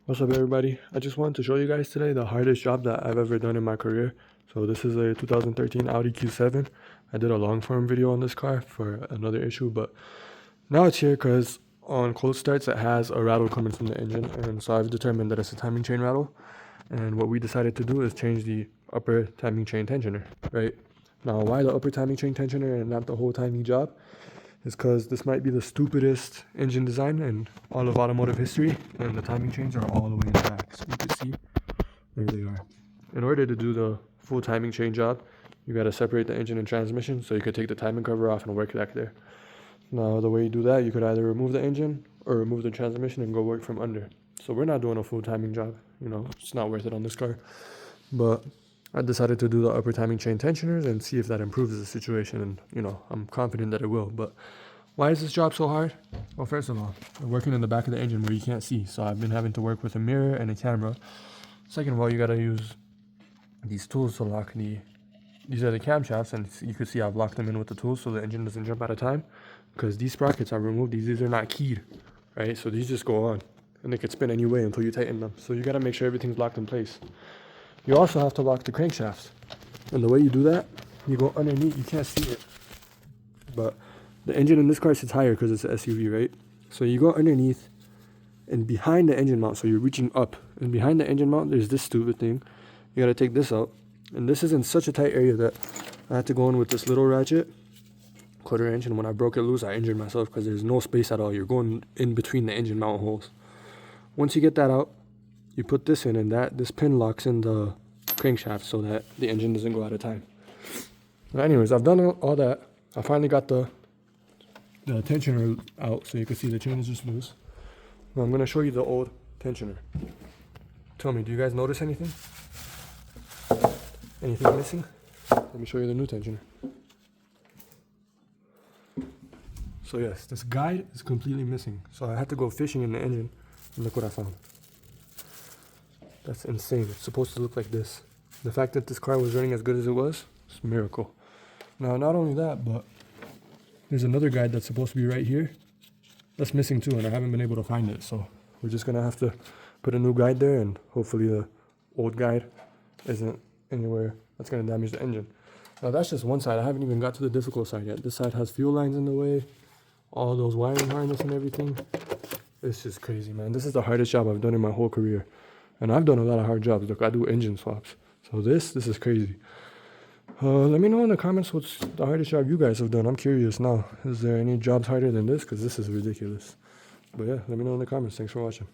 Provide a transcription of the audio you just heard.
What's up, everybody? I just wanted to show you guys today the hardest job that I've ever done in my career. So this is a 2013 Audi Q7. I did a long form video on this car for another issue, but now it's here because on cold starts it has a rattle coming from the engine, and so I've determined that it's a timing chain rattle. And what we decided to do is change the upper timing chain tensioner, right? Now, why the upper timing chain tensioner and not the whole timing job? Is because this might be the stupidest engine design in all of automotive history, and the timing chains are all the way in the back. So you can see, there they are. In order to do the full timing chain job, you got to separate the engine and transmission so you could take the timing cover off and work back there. Now, the way you do that, you could either remove the engine or remove the transmission and go work from under. So we're not doing a full timing job, it's not worth it on this car. But I decided to do the upper timing chain tensioners and see if that improves the situation, and I'm confident that it will. But why is this job so hard? Well, first of all, we're working in the back of the engine where you can't see, so I've been having to work with a mirror and a camera. Second of all, you gotta use these tools to lock these are the camshafts, and you can see I've locked them in with the tools so the engine doesn't jump out of time, because these sprockets I've removed, these are not keyed, right? So these just go on and they could spin anyway until you tighten them. So you gotta make sure everything's locked in place. You also have to lock the crankshafts, and the way you do that, you go underneath. You can't see it, but the engine in this car sits higher because it's an SUV, right? So you go underneath and behind the engine mount, so you're reaching up, and behind the engine mount there's this stupid thing. You gotta take this out, and this is in such a tight area that I had to go in with this little ratchet, 1/4 inch, and when I broke it loose I injured myself because there's no space at all. You're going in between the engine mount holes. Once you get that out, you put this in, and this pin locks in the crankshaft so that the engine doesn't go out of time. But anyways, I've done all that. I finally got the tensioner out, so you can see the chain is just loose. Now I'm going to show you the old tensioner. Tell me, do you guys notice anything? Anything missing? Let me show you the new tensioner. So yes, this guide is completely missing. So I had to go fishing in the engine, and look what I found. That's insane. It's supposed to look like this. The fact that this car was running as good as it was, it's a miracle. Now, not only that, but there's another guide that's supposed to be right here. That's missing too, and I haven't been able to find it. So we're just gonna have to put a new guide there, and hopefully the old guide isn't anywhere that's gonna damage the engine. Now that's just one side. I haven't even got to the difficult side yet. This side has fuel lines in the way, all those wiring harness and everything. It's just crazy, man. This is the hardest job I've done in my whole career. And I've done a lot of hard jobs. Look, I do engine swaps. So this is crazy. Let me know in the comments what's the hardest job you guys have done. I'm curious now. Is there any jobs harder than this? Because this is ridiculous. But yeah, let me know in the comments. Thanks for watching.